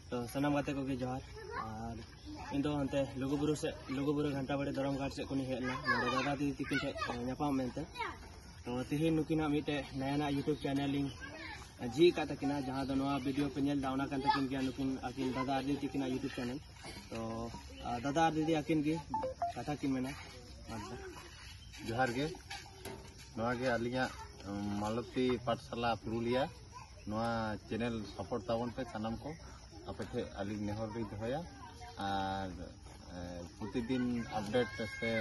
तो सनाम गाते को जोहार और इन हंते लुगुबुरु घंटा बड़े दरम घाट से को हेजना दादा दीदी तिकिन नापाम मेनते तो तिहिन नुकिना मिटे नया यूट्यूब चैनल जी का तकिना जहाँ दो वीडियो पे नेल दावना कान तकिन गया नुकिन आकिन दादा दीदी तिकिना यूट्यूब चैनल तो दादा दीदी आकिन की कथा किन मेना जोहार गे नवा गे अलिया मालती पाठशाला पुरुलिया नवा चैनल सपोर्ट तावन पे सनाम को आपे अली नेहर री दोया और प्रतिदिन अपडेट से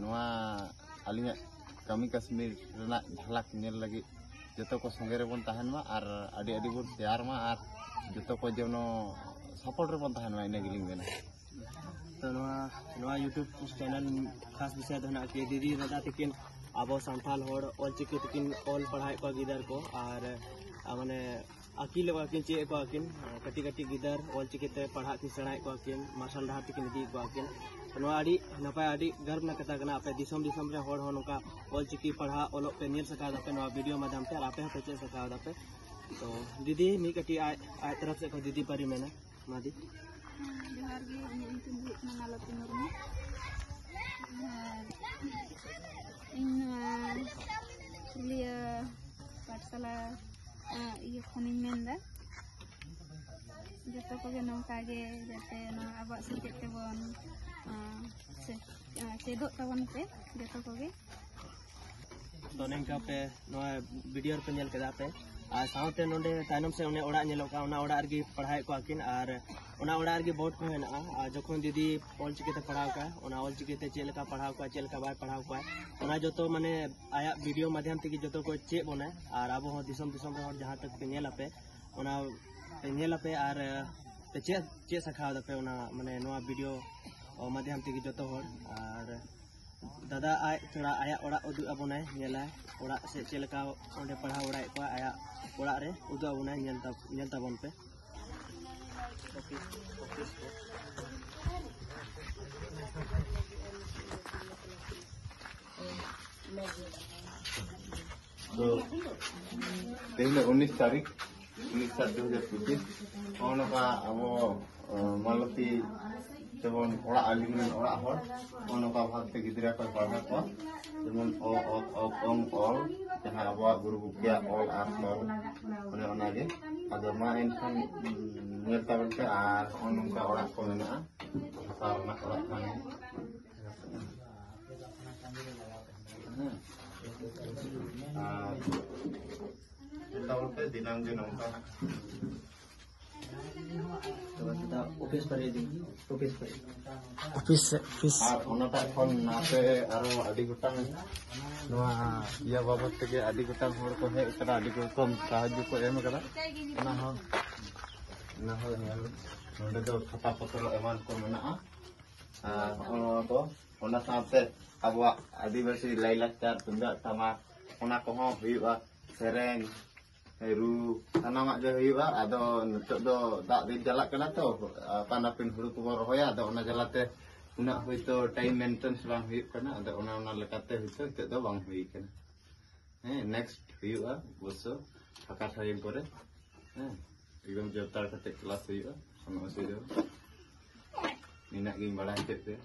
नवा अलिया कमी कश्मीर रेना झलक नेल लगी जतो को संगे रे बन तहन मा और अडी अडी बोन शेयर मा और जतो को जेनो सपोर्ट रे बन तहन मा इने गिलिंग मेना तो नवा यूट्यूब चैनल खास विषय दना के दीदी दादा तकिन आबो संथाल होड़ ऑलचिकी तकिन ऑल पढ़ाई को गिदर को और माने अकिल वाकिन चे को अकिन कटी कटी गिदर ऑलचिकी ते पढ़ा थी सणाई को अकिन मार्शल डाहर तकिन दी को अकिन नवा आडी नपाय आडी गर्व ना कथा कना आपे दिसम दिसम रे होड़ होनका ऑलचिकी पढ़ा ओलो पे नेल सका दपे नवा वीडियो माध्यम ते आपे पे चे सका दपे तो दीदी मी कटी आ तरफ से को दीदी परी मेना मादी जोहार गे ᱧᱩᱛᱩᱢ ᱫᱚ ᱦᱩᱭᱩᱜ ᱠᱟᱱᱟ ᱢᱟᱞᱚᱛᱤ ᱢᱩᱨᱢᱩ ᱤᱧ ᱯᱩᱨᱩᱞᱤᱭᱟᱹ पाठशाला इये खनिन मेनदा जतो को नौका गे जते अब सेचेद तेबन चेदो तबन पे जतो को तो नेका पे नवा वीडियो पे नेल केदा पे और साउते नोंडे तायनम से उन्हें ओड़ा नेलो का उना ओड़ा रगी पढ़ाई को आकिन और उना ओड़ा रगी बहुत को हेना और जखन दीदी ऑलचिकी ते पढ़ाव का उना ऑलचिकी ते चेलका पढ़ाव का चेलका बाय पढ़ाव का उना जतो माने आया वीडियो माध्यम ते जतो को चे बने और अब हो दिसम दिसम रे और जहां तक पे नेला पे उना नेला पे और ते चे सखा दपे उना माने नवा वीडियो माध्यम ते जतो हो और दादा आय थोड़ा आया ओड़ा उदु अबोनाय नेला ओड़ा से चेलका ओंडे पढ़ा ओड़ाय को आया ओड़ा रे उदु अबोनाय नेल ताबन पे तो 19 तारीख 2025 ओनका अबो मालती जेमन ओड़ा आलिंग ओड़ा हर ओनका भागते गिदरा को पढ़ा को जेमन ओम ऑल जहां अब गुरु बुकिया ऑल आसमल ओने ओनागे आदो मा इनखान नेता बनते आर ओनका ओड़ा को मेना सारना ओड़ा खान दिनांग दिन नौका तो दादा ऑफिस पर दी ऑफिस और ओनाटा खन नाते आरो अडी गोटांग नवा या बाबत के अडी गोटांग होड़ को हे करा अडी को कम साहाय्य को एम करा ना हो नोंडे दो खाता पत्र एमान को मेना तो ओना साथे अबवा आदिवासी लाइलाचार तुंदा टमाक ओना को हो हुआ सेरेंग रू सनामा जो हुआ आदो नितो दो दाग दिन चलक कना तो पानापिन हुड़ू को रोया आदो ओना जलाते उना होइतो टाइम मेंटेनेंस बांग हुई कना आदो ओना लेकाते होइतो नितो दो बांग हुई कना नेक्स्ट हुआ बसो फाका टाइम करे एकदम जोतार कते क्लास हुआ समय से जो निना गिन बड़ा हेते